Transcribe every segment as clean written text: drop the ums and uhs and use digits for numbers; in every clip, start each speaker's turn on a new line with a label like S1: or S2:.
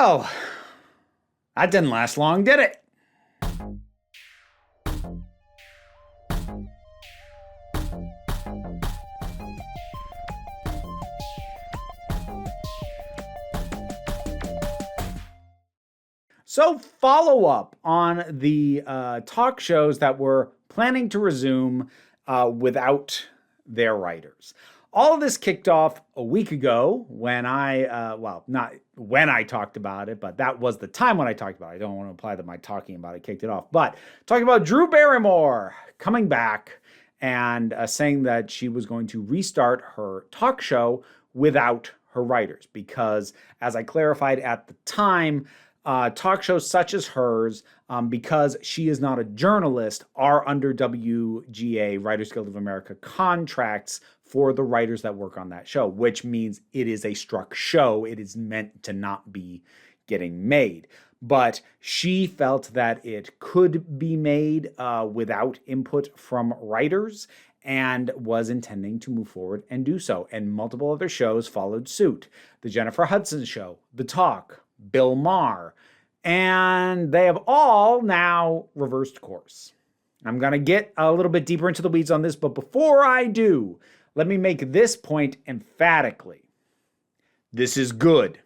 S1: Well, that didn't last long, did it? So follow up on the talk shows that were planning to resume without their writers. All of this kicked off a week ago when not when I talked about it, but that was the time when I talked about it. I don't want to imply that my talking about it kicked it off, but talking about Drew Barrymore coming back and saying that she was going to restart her talk show without her writers because, as I clarified at the time, talk shows such as hers, because she is not a journalist, are under WGA, Writers Guild of America, contracts for the writers that work on that show, which means it is a struck show. It is meant to not be getting made. But she felt that it could be made without input from writers and was intending to move forward and do so. And multiple other shows followed suit. The Jennifer Hudson Show, The Talk, Bill Maher, and they have all now reversed course. I'm going to get a little bit deeper into the weeds on this, but before I do, let me make this point emphatically. This is good.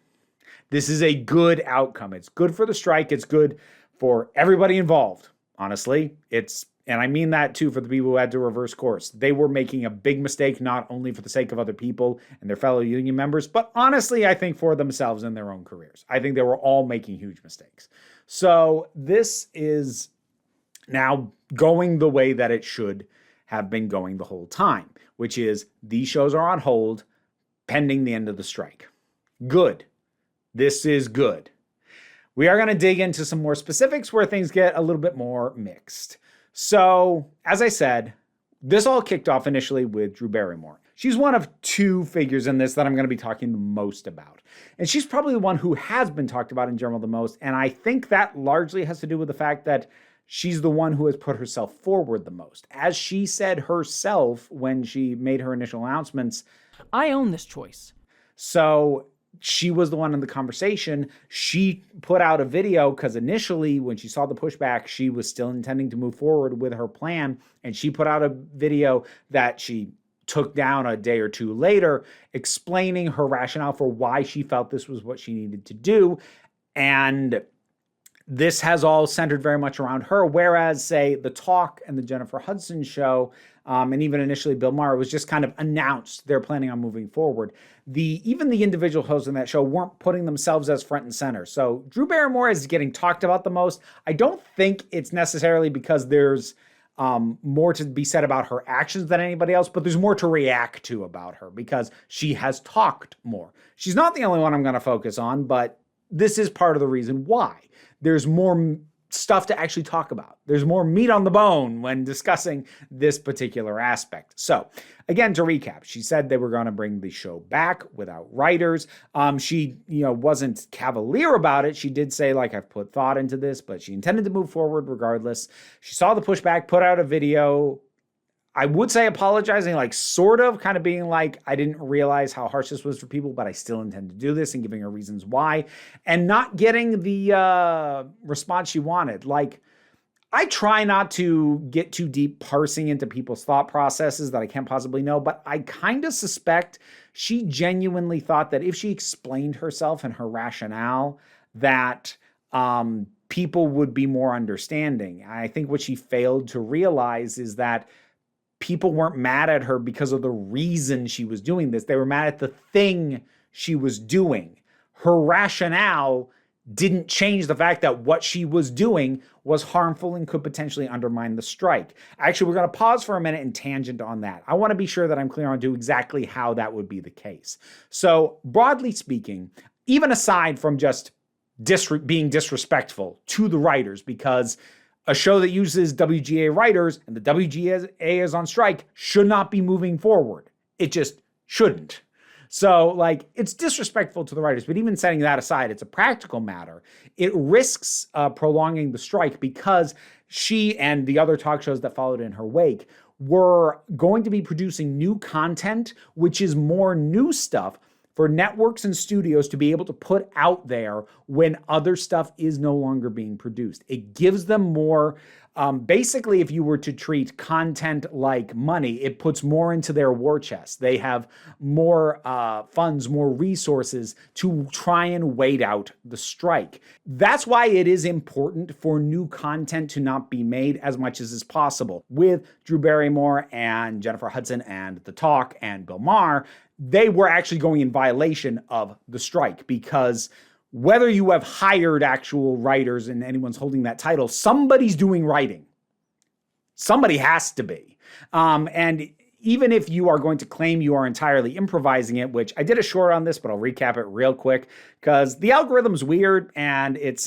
S1: This is a good outcome. It's good for the strike. It's good for everybody involved. Honestly, and I mean that too for the people who had to reverse course. They were making a big mistake, not only for the sake of other people and their fellow union members, but honestly, I think for themselves and their own careers. I think they were all making huge mistakes. So this is now going the way that it should have been going the whole time, which is these shows are on hold pending the end of the strike. Good. This is good. We are going to dig into some more specifics where things get a little bit more mixed. So, as I said, this all kicked off initially with Drew Barrymore. She's one of two figures in this that I'm going to be talking the most about. And she's probably the one who has been talked about in general the most. And I think that largely has to do with the fact that she's the one who has put herself forward the most. As she said herself when she made her initial announcements,
S2: I own this choice.
S1: So she was the one in the conversation. She put out a video because initially when she saw the pushback, she was still intending to move forward with her plan. And she put out a video that she took down a day or two later explaining her rationale for why she felt this was what she needed to do. And this has all centered very much around her, whereas, say, The Talk and the Jennifer Hudson Show, and even initially Bill Maher, was just kind of announced they're planning on moving forward. Even the individual hosts in that show weren't putting themselves as front and center. So Drew Barrymore is getting talked about the most. I don't think it's necessarily because there's more to be said about her actions than anybody else, but there's more to react to about her because she has talked more. She's not the only one I'm going to focus on, but this is part of the reason why. There's more stuff to actually talk about. There's more meat on the bone when discussing this particular aspect. So again, to recap, she said they were going to bring the show back without writers. She, wasn't cavalier about it. She did say, I've put thought into this, but she intended to move forward regardless. She saw the pushback, put out a video, I would say apologizing, sort of, kind of being I didn't realize how harsh this was for people, but I still intend to do this, and giving her reasons why, and not getting the response she wanted. I try not to get too deep parsing into people's thought processes that I can't possibly know, but I kind of suspect she genuinely thought that if she explained herself and her rationale, that people would be more understanding. I think what she failed to realize is that people weren't mad at her because of the reason she was doing this. They were mad at the thing she was doing. Her rationale didn't change the fact that what she was doing was harmful and could potentially undermine the strike. Actually, we're going to pause for a minute and tangent on that. I want to be sure that I'm clear on exactly how that would be the case. So, broadly speaking, even aside from just being disrespectful to the writers, because a show that uses WGA writers and the WGA is on strike should not be moving forward. It just shouldn't. So, it's disrespectful to the writers, but even setting that aside, it's a practical matter. It risks prolonging the strike because she and the other talk shows that followed in her wake were going to be producing new content, which is more new stuff for networks and studios to be able to put out there when other stuff is no longer being produced. It gives them more, basically, if you were to treat content like money, it puts more into their war chest. They have more funds, more resources to try and wait out the strike. That's why it is important for new content to not be made as much as is possible. With Drew Barrymore and Jennifer Hudson and The Talk and Bill Maher, they were actually going in violation of the strike, because whether you have hired actual writers and anyone's holding that title, somebody's doing writing. Somebody has to be. And even if you are going to claim you are entirely improvising it, which I did a short on this, but I'll recap it real quick, because the algorithm's weird and it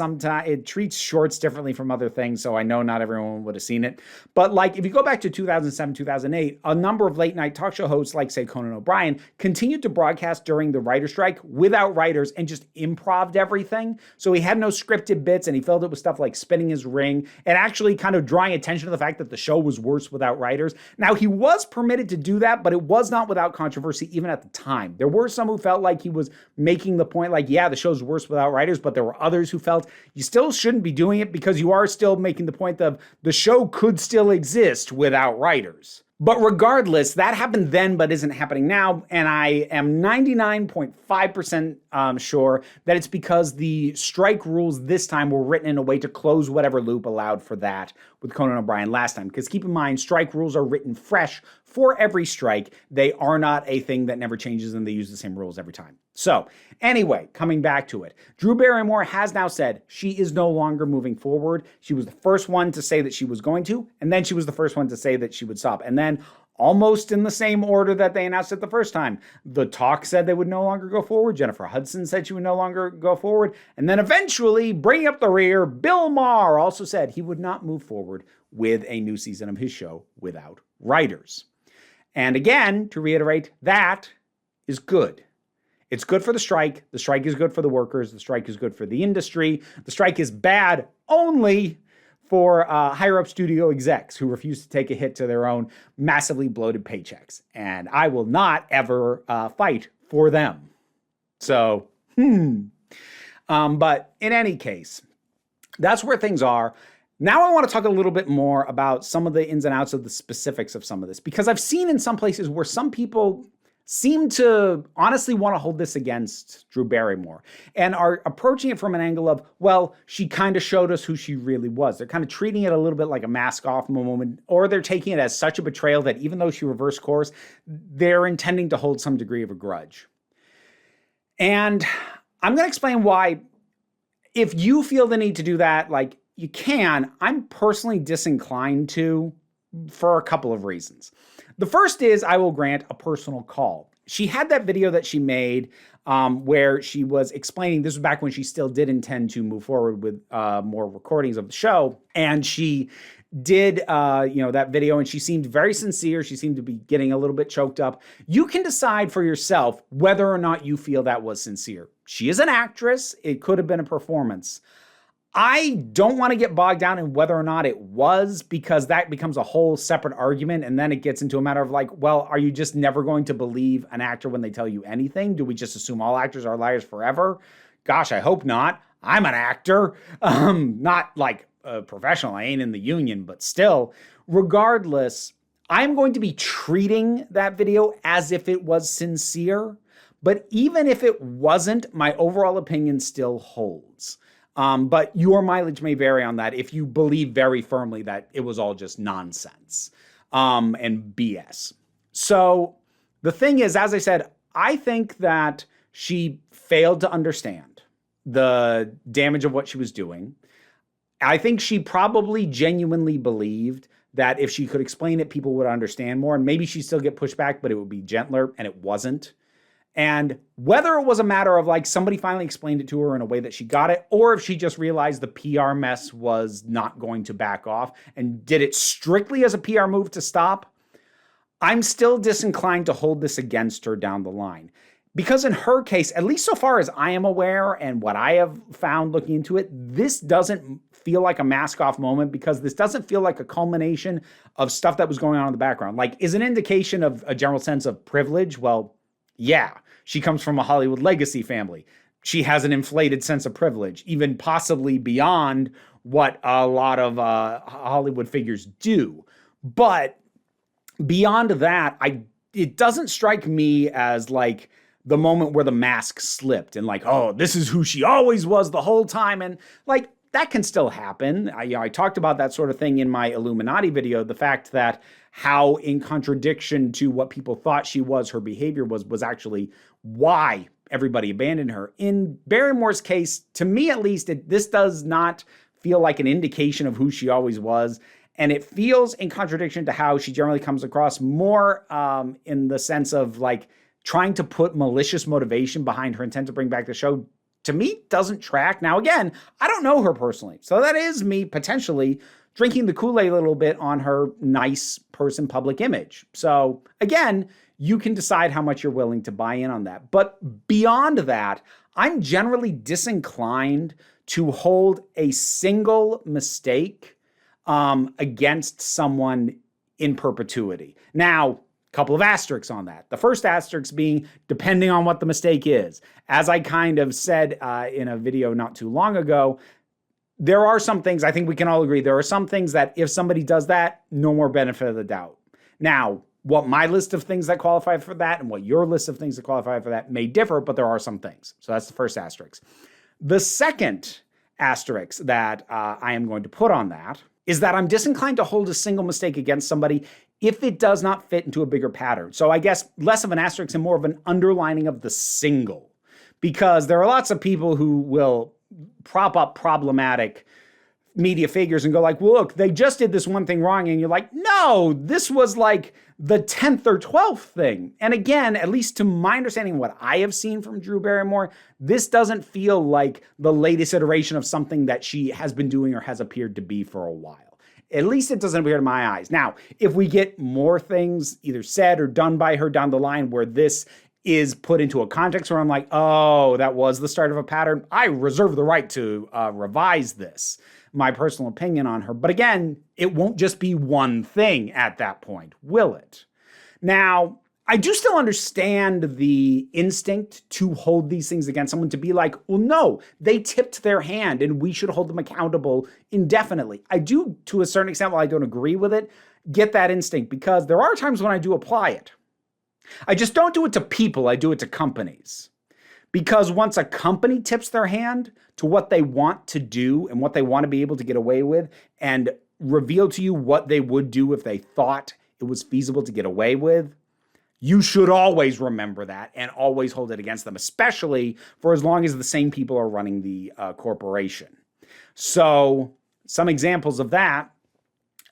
S1: treats shorts differently from other things, so I know not everyone would have seen it. But like, if you go back to 2007, 2008, a number of late night talk show hosts like, say, Conan O'Brien, continued to broadcast during the writer's strike without writers and just improv'd everything. So he had no scripted bits, and he filled it with stuff like spinning his ring and actually kind of drawing attention to the fact that the show was worse without writers. Now, he was permitted to do that, but it was not without controversy even at the time. There were some who felt like he was making the point like, yeah, the show's worse without writers, but there were others who felt you still shouldn't be doing it because you are still making the point of the show could still exist without writers. But regardless, that happened then but isn't happening now, and I am 99.5% sure that it's because the strike rules this time were written in a way to close whatever loop allowed for that with Conan O'Brien last time. Because keep in mind, strike rules are written fresh for every strike. They are not a thing that never changes, and they use the same rules every time. So anyway, coming back to it, Drew Barrymore has now said she is no longer moving forward. She was the first one to say that she was going to, and then she was the first one to say that she would stop. And then almost in the same order that they announced it the first time, The Talk said they would no longer go forward. Jennifer Hudson said she would no longer go forward. And then eventually, bringing up the rear, Bill Maher also said he would not move forward with a new season of his show without writers. And again, to reiterate, that is good. It's good for the strike. The strike is good for the workers. The strike is good for the industry. The strike is bad only for higher-up studio execs who refuse to take a hit to their own massively bloated paychecks. And I will not ever fight for them. So, but in any case, that's where things are. Now I want to talk a little bit more about some of the ins and outs of the specifics of some of this, because I've seen in some places where some people seem to honestly want to hold this against Drew Barrymore and are approaching it from an angle of, well, she kind of showed us who she really was. They're kind of treating it a little bit like a mask off moment, or they're taking it as such a betrayal that even though she reversed course, they're intending to hold some degree of a grudge. And I'm going to explain why, if you feel the need to do that, like, you can. I'm personally disinclined to, for a couple of reasons. The first is, I will grant, a personal call. She had that video that she made where she was explaining, this was back when she still did intend to move forward with more recordings of the show. And she did, that video, and she seemed very sincere. She seemed to be getting a little bit choked up. You can decide for yourself whether or not you feel that was sincere. She is an actress. It could have been a performance. I don't want to get bogged down in whether or not it was, because that becomes a whole separate argument. And then it gets into a matter of like, well, are you just never going to believe an actor when they tell you anything? Do we just assume all actors are liars forever? Gosh, I hope not. I'm an actor, not like a professional. I ain't in the union, but still, regardless, I'm going to be treating that video as if it was sincere. But even if it wasn't, my overall opinion still holds. But your mileage may vary on that if you believe very firmly that it was all just nonsense and BS. So the thing is, as I said, I think that she failed to understand the damage of what she was doing. I think she probably genuinely believed that if she could explain it, people would understand more. And maybe she'd still get pushback, but it would be gentler, and it wasn't. And whether it was a matter of like somebody finally explained it to her in a way that she got it, or if she just realized the PR mess was not going to back off and did it strictly as a PR move to stop, I'm still disinclined to hold this against her down the line. Because in her case, at least so far as I am aware and what I have found looking into it, this doesn't feel like a mask-off moment, because this doesn't feel like a culmination of stuff that was going on in the background. Like, is an indication of a general sense of privilege? Well, yeah, She comes from a Hollywood legacy family. She has an inflated sense of privilege, even possibly beyond what a lot of Hollywood figures do. But beyond that, it doesn't strike me as like the moment where the mask slipped and like, oh, this is who she always was the whole time. And like, that can still happen. I talked about that sort of thing in my Illuminati video, the fact that how in contradiction to what people thought she was, her behavior was actually why everybody abandoned her. In Barrymore's case, to me at least, this does not feel like an indication of who she always was. And it feels in contradiction to how she generally comes across, more in the sense of like trying to put malicious motivation behind her intent to bring back the show. To me, doesn't track. Now, again, I don't know her personally. So that is me potentially drinking the Kool-Aid a little bit on her nice person public image. So again, you can decide how much you're willing to buy in on that. But beyond that, I'm generally disinclined to hold a single mistake against someone in perpetuity. Now, a couple of asterisks on that. The first asterisk being depending on what the mistake is. As I kind of said in a video not too long ago, there are some things, I think we can all agree, there are some things that if somebody does that, no more benefit of the doubt. Now, what my list of things that qualify for that and what your list of things that qualify for that may differ, but there are some things. So that's the first asterisk. The second asterisk that I am going to put on that is that I'm disinclined to hold a single mistake against somebody if it does not fit into a bigger pattern. So I guess less of an asterisk and more of an underlining of the single, because there are lots of people who will prop up problematic media figures and go like, well, look, they just did this one thing wrong. And you're like, no, this was like the 10th or 12th thing. And again, at least to my understanding, what I have seen from Drew Barrymore, this doesn't feel like the latest iteration of something that she has been doing or has appeared to be for a while. At least it doesn't appear to my eyes. Now, if we get more things either said or done by her down the line where this is put into a context where I'm like, oh, that was the start of a pattern, I reserve the right to revise this, my personal opinion on her. But again, it won't just be one thing at that point, will it? Now, I do still understand the instinct to hold these things against someone, to be like, well, no, they tipped their hand and we should hold them accountable indefinitely. I do, to a certain extent, while I don't agree with it, get that instinct, because there are times when I do apply it. I just don't do it to people, I do it to companies. Because once a company tips their hand to what they want to do and what they want to be able to get away with and reveal to you what they would do if they thought it was feasible to get away with, you should always remember that and always hold it against them, especially for as long as the same people are running the corporation. So some examples of that,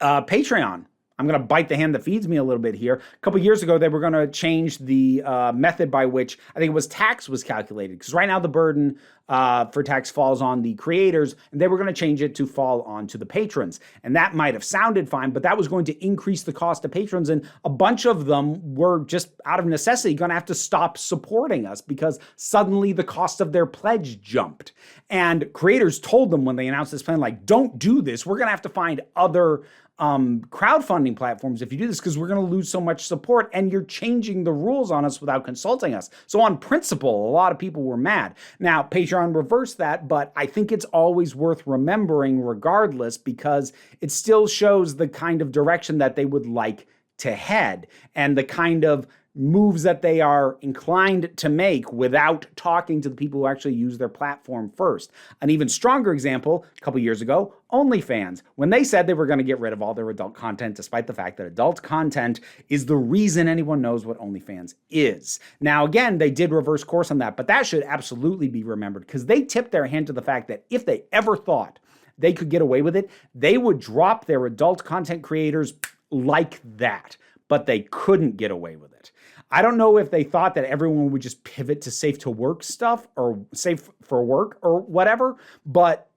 S1: Patreon. I'm going to bite the hand that feeds me a little bit here. A couple years ago, they were going to change the method by which I think it was tax was calculated, because right now the burden for tax falls on the creators, and they were going to change it to fall onto the patrons. And that might have sounded fine, but that was going to increase the cost to patrons, and a bunch of them were just out of necessity going to have to stop supporting us because suddenly the cost of their pledge jumped. And creators told them when they announced this plan, like, don't do this. We're going to have to find other crowdfunding platforms if you do this, because we're going to lose so much support and you're changing the rules on us without consulting us. So on principle, a lot of people were mad. Now, Patreon reversed that, but I think it's always worth remembering regardless, because it still shows the kind of direction that they would like to head and the kind of moves that they are inclined to make without talking to the people who actually use their platform first. An even stronger example, a couple years ago, OnlyFans, when they said they were going to get rid of all their adult content, despite the fact that adult content is the reason anyone knows what OnlyFans is. Now, again, they did reverse course on that, but that should absolutely be remembered, because they tipped their hand to the fact that if they ever thought they could get away with it, they would drop their adult content creators like that, but they couldn't get away with it. I don't know if they thought that everyone would just pivot to safe to work stuff or safe for work or whatever, but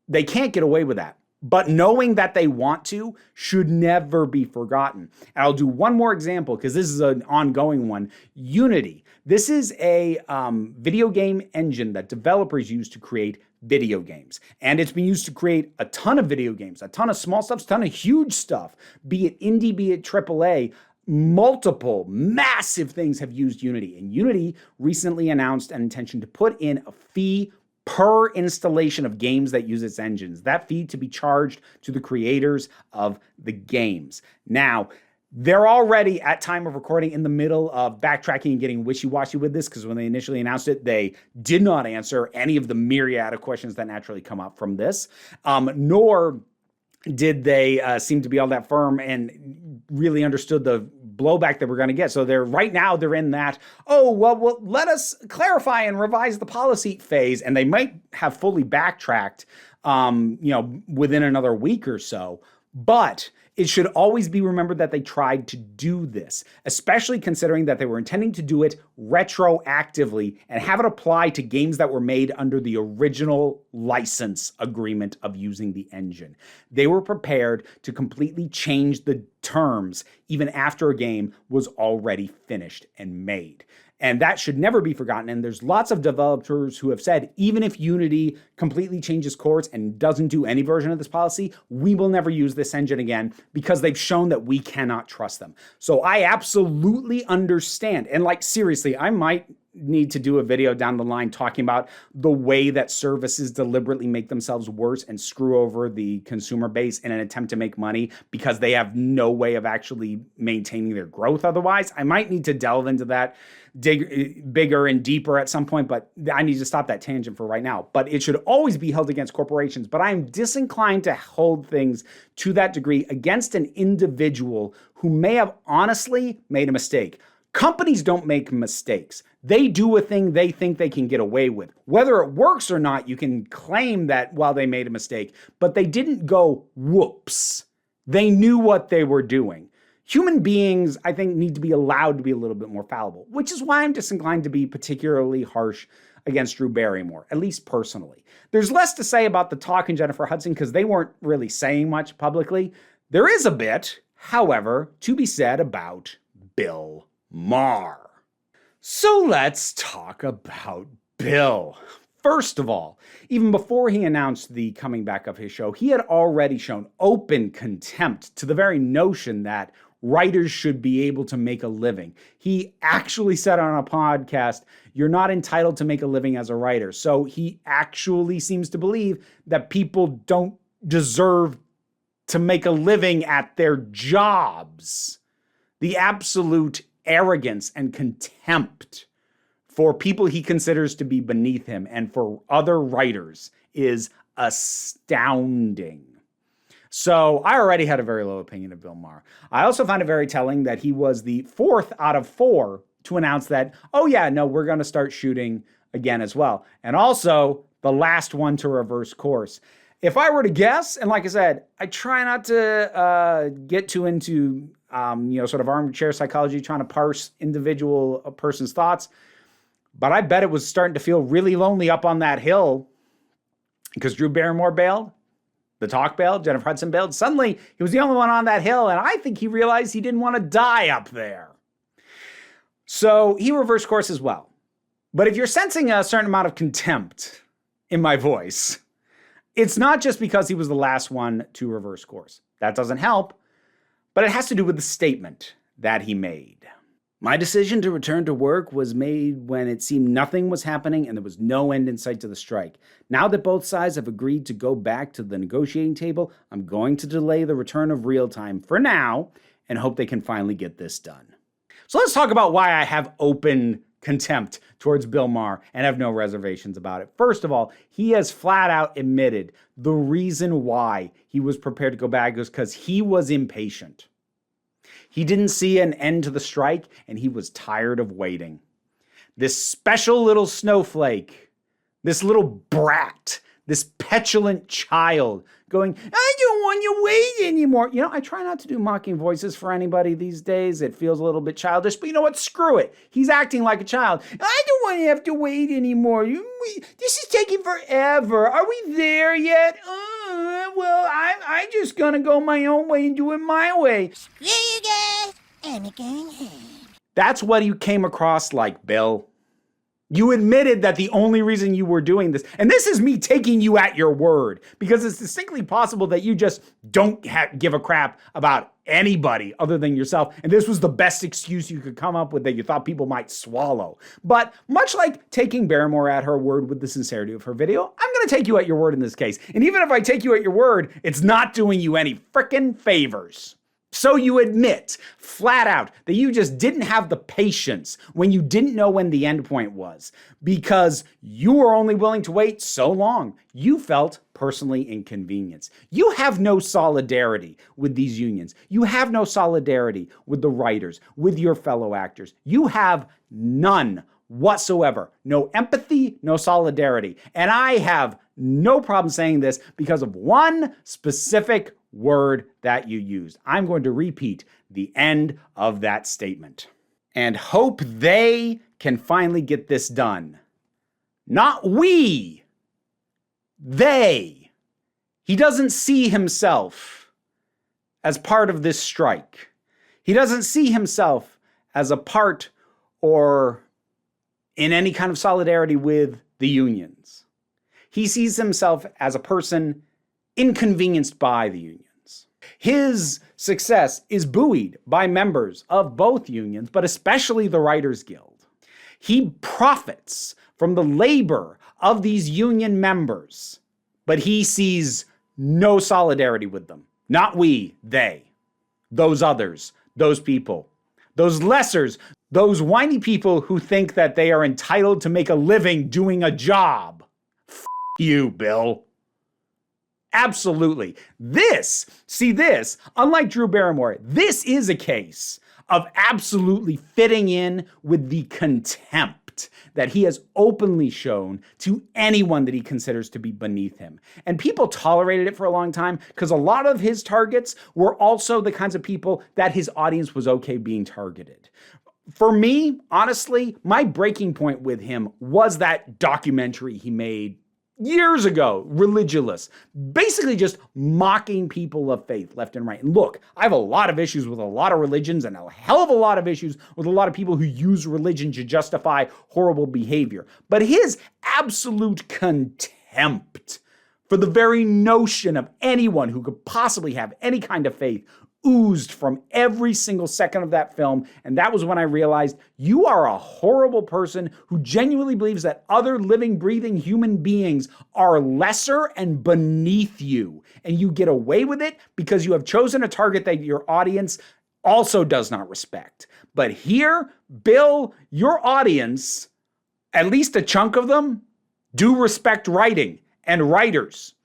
S1: they can't get away with that. But knowing that they want to should never be forgotten. And I'll do one more example, because this is an ongoing one. Unity. This is a video game engine that developers use to create video games. And it's been used to create a ton of video games, a ton of small stuff, a ton of huge stuff, be it indie, be it AAA. multiple massive things have used Unity. And Unity recently announced an intention to put in a fee per installation of games that use its engines. That fee to be charged to the creators of the games. Now, they're already, at time of recording, in the middle of backtracking and getting wishy-washy with this, because when they initially announced it, they did not answer any of the myriad of questions that naturally come up from this, nor did they seem to be all that firm and really understood the blowback that we're going to get. So right now they're in that, well, let us clarify and revise the policy phase, and they might have fully backtracked, within another week or so. But it should always be remembered that they tried to do this, especially considering that they were intending to do it retroactively and have it apply to games that were made under the original license agreement of using the engine. They were prepared to completely change the terms even after a game was already finished and made. And that should never be forgotten. And there's lots of developers who have said, even if Unity completely changes course and doesn't do any version of this policy, we will never use this engine again because they've shown that we cannot trust them. So I absolutely understand. And seriously, I might need to do a video down the line talking about the way that services deliberately make themselves worse and screw over the consumer base in an attempt to make money because they have no way of actually maintaining their growth otherwise. I might need to delve into that bigger and deeper at some point, but I need to stop that tangent for right now. But it should always be held against corporations. But I am disinclined to hold things to that degree against an individual who may have honestly made a mistake. Companies don't make mistakes. They do a thing they think they can get away with. Whether it works or not, you can claim that, they made a mistake, but they didn't go, whoops. They knew what they were doing. Human beings, I think, need to be allowed to be a little bit more fallible, which is why I'm disinclined to be particularly harsh against Drew Barrymore, at least personally. There's less to say about The Talk and Jennifer Hudson because they weren't really saying much publicly. There is a bit, however, to be said about Bill Maher. So let's talk about Bill. First of all, even before he announced the coming back of his show, he had already shown open contempt to the very notion that writers should be able to make a living. He actually said on a podcast, you're not entitled to make a living as a writer. So he actually seems to believe that people don't deserve to make a living at their jobs. The absolute arrogance and contempt for people he considers to be beneath him and for other writers is astounding. So I already had a very low opinion of Bill Maher. I also find it very telling that he was the 4th out of 4 to announce that, we're going to start shooting again as well. And also the last one to reverse course. If I were to guess, and like I said, I try not to get too into sort of armchair psychology, trying to parse individual person's thoughts. But I bet it was starting to feel really lonely up on that hill because Drew Barrymore bailed, The Talk bailed, Jennifer Hudson bailed. Suddenly, he was the only one on that hill, and I think he realized he didn't want to die up there. So he reversed course as well. But if you're sensing a certain amount of contempt in my voice, it's not just because he was the last one to reverse course. That doesn't help. But it has to do with the statement that he made. My decision to return to work was made when it seemed nothing was happening and there was no end in sight to the strike. Now that both sides have agreed to go back to the negotiating table, I'm going to delay the return of real time for now and hope they can finally get this done. So let's talk about why I have open contempt towards Bill Maher and have no reservations about it. First of all, he has flat out admitted the reason why he was prepared to go back was because he was impatient. He didn't see an end to the strike and he was tired of waiting. This special little snowflake, this little brat, this petulant child going, I don't want you to wait anymore. I try not to do mocking voices for anybody these days. It feels a little bit childish, but you know what? Screw it. He's acting like a child. I don't want to have to wait anymore. This is taking forever. Are we there yet? I'm just going to go my own way and do it my way.
S3: Screw you guys. I'm going home.
S1: That's what you came across like, Bill. You admitted that the only reason you were doing this, and this is me taking you at your word, because it's distinctly possible that you just don't give a crap about anybody other than yourself. And this was the best excuse you could come up with that you thought people might swallow. But much like taking Barrymore at her word with the sincerity of her video, I'm going to take you at your word in this case. And even if I take you at your word, it's not doing you any frickin' favors. So you admit flat out that you just didn't have the patience when you didn't know when the end point was because you were only willing to wait so long. You felt personally inconvenienced. You have no solidarity with these unions. You have no solidarity with the writers, with your fellow actors. You have none whatsoever. No empathy, no solidarity. And I have no problem saying this because of one specific word that you used. I'm going to repeat the end of that statement. And hope they can finally get this done. Not we. They. He doesn't see himself as part of this strike. He doesn't see himself as a part or in any kind of solidarity with the unions. He sees himself as a person inconvenienced by the unions. His success is buoyed by members of both unions, but especially the Writers Guild. He profits from the labor of these union members, but he sees no solidarity with them. Not we, they. Those others, those people, those lessers, those whiny people who think that they are entitled to make a living doing a job. F you, Bill. Absolutely. This, unlike Drew Barrymore, this is a case of absolutely fitting in with the contempt that he has openly shown to anyone that he considers to be beneath him. And people tolerated it for a long time because a lot of his targets were also the kinds of people that his audience was okay being targeted. For me, honestly, my breaking point with him was that documentary he made years ago, Religious, basically just mocking people of faith left and right. And look, I have a lot of issues with a lot of religions and a hell of a lot of issues with a lot of people who use religion to justify horrible behavior. But his absolute contempt for the very notion of anyone who could possibly have any kind of faith oozed from every single second of that film. And that was when I realized you are a horrible person who genuinely believes that other living, breathing human beings are lesser and beneath you. And you get away with it because you have chosen a target that your audience also does not respect. But here, Bill, your audience, at least a chunk of them, do respect writing and writers.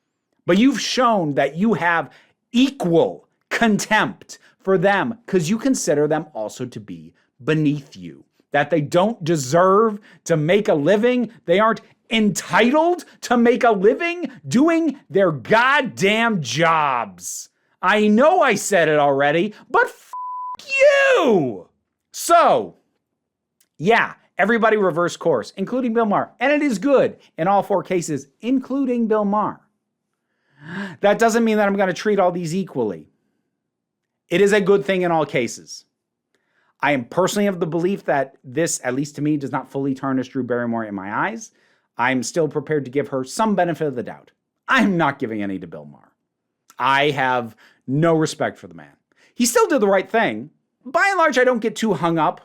S1: But you've shown that you have equal contempt for them because you consider them also to be beneath you, that they don't deserve to make a living. They aren't entitled to make a living doing their goddamn jobs. I know I said it already, but f*** you. So, yeah, everybody reversed course, including Bill Maher. And it is good in all four cases, including Bill Maher. That doesn't mean that I'm going to treat all these equally. It is a good thing in all cases. I am personally of the belief that this, at least to me, does not fully tarnish Drew Barrymore in my eyes. I'm still prepared to give her some benefit of the doubt. I'm not giving any to Bill Maher. I have no respect for the man. He still did the right thing. By and large, I don't get too hung up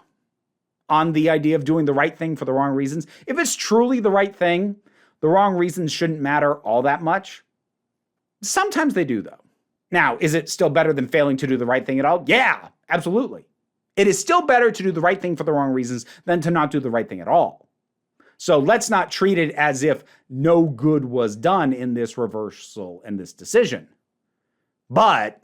S1: on the idea of doing the right thing for the wrong reasons. If it's truly the right thing, the wrong reasons shouldn't matter all that much. Sometimes they do, though. Now, is it still better than failing to do the right thing at all? Yeah, absolutely. It is still better to do the right thing for the wrong reasons than to not do the right thing at all. So let's not treat it as if no good was done in this reversal and this decision. But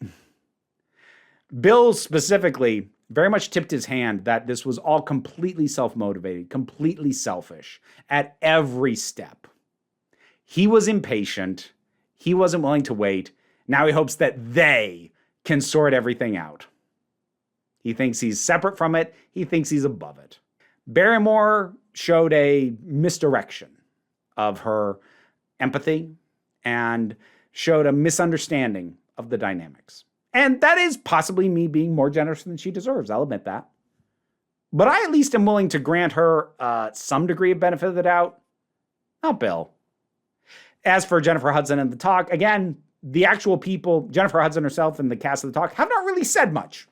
S1: Bill specifically very much tipped his hand that this was all completely self-motivated, completely selfish at every step. He was impatient. He wasn't willing to wait. Now he hopes that they can sort everything out. He thinks he's separate from it. He thinks he's above it. Barrymore showed a misdirection of her empathy and showed a misunderstanding of the dynamics. And that is possibly me being more generous than she deserves. I'll admit that. But I at least am willing to grant her some degree of benefit of the doubt. Not Bill. As for Jennifer Hudson and the talk, again, the actual people, Jennifer Hudson herself and the cast of The Talk, have not really said much.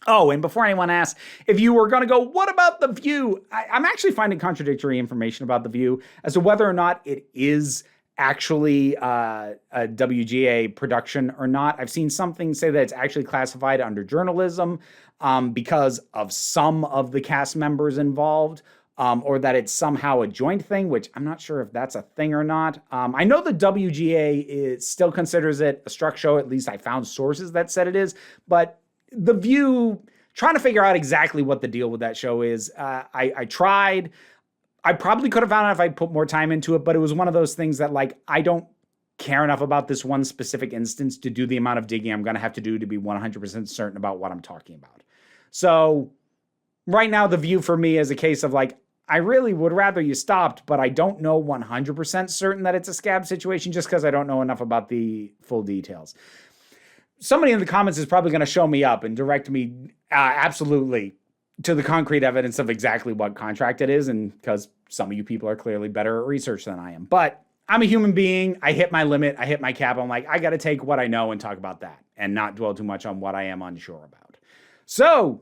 S1: Oh, and before anyone asks, if you were going to go, what about The View? I'm actually finding contradictory information about The View as to whether or not it is actually a WGA production or not. I've seen something say that it's actually classified under journalism because of some of the cast members involved, or that it's somehow a joint thing, which I'm not sure if that's a thing or not. I know the WGA still considers it a struck show. At least I found sources that said it is, but The View, trying to figure out exactly what the deal with that show is. I tried. I probably could have found out if I put more time into it, but it was one of those things that, like, I don't care enough about this one specific instance to do the amount of digging I'm going to have to do to be 100% certain about what I'm talking about. So right now, The View for me is a case of, like, I really would rather you stopped, but I don't know 100% certain that it's a scab situation just because I don't know enough about the full details. Somebody in the comments is probably going to show me up and direct me absolutely to the concrete evidence of exactly what contract it is, and because some of you people are clearly better at research than I am. But I'm a human being. I hit my limit. I hit my cap. I'm like, I got to take what I know and talk about that and not dwell too much on what I am unsure about. So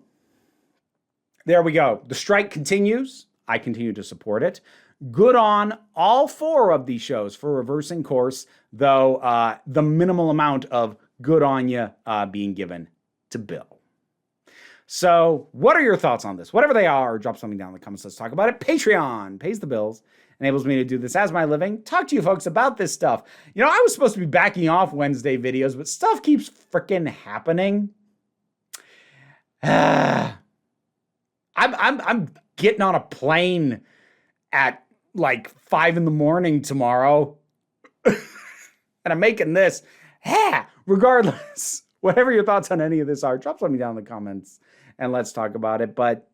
S1: there we go. The strike continues. I continue to support it. Good on all 4 of these shows for reversing course, though the minimal amount of good on you being given to Bill. So what are your thoughts on this? Whatever they are, drop something down in the comments. Let's talk about it. Patreon pays the bills, enables me to do this as my living, talk to you folks about this stuff. You know, I was supposed to be backing off Wednesday videos, but stuff keeps freaking happening. I'm getting on a plane at like 5 a.m. tomorrow. And I'm making this. Regardless, whatever your thoughts on any of this are, drop something down in the comments and let's talk about it. But,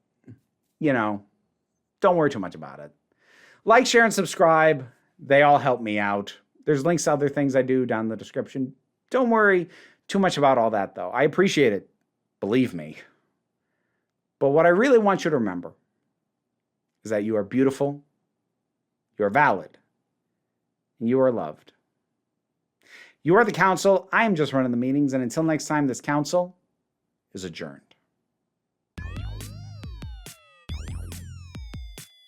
S1: you know, don't worry too much about it. Like, share, and subscribe. They all help me out. There's links to other things I do down in the description. Don't worry too much about all that, though. I appreciate it. Believe me. But what I really want you to remember is that you are beautiful, you are valid, and you are loved. You are the council. I am just running the meetings. And until next time, this council is adjourned.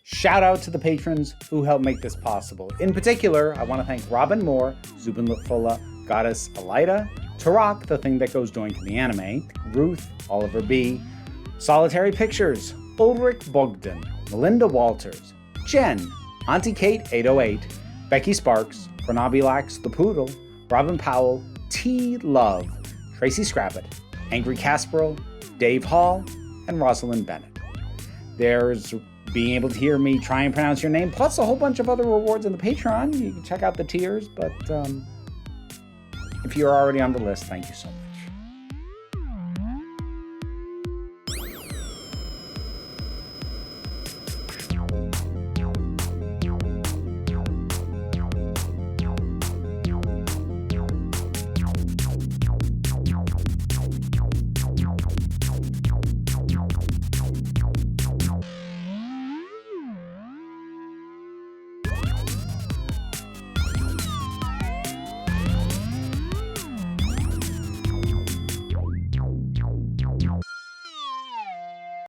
S1: Shout out to the patrons who helped make this possible. In particular, I want to thank Robin Moore, Zubin Lutfola, Goddess Elida, Tarak, the thing that goes doink in the anime, Ruth, Oliver B., Solitary Pictures, Ulrich Bogdan, Melinda Walters, Jen, Auntie Kate 808, Becky Sparks, Fernabilax, The Poodle, Robin Powell, T. Love, Tracy Scrappett, Angry Casperl, Dave Hall, and Rosalind Bennett. There's being able to hear me try and pronounce your name, plus a whole bunch of other rewards in the Patreon. You can check out the tiers, but if you're already on the list, thank you so much.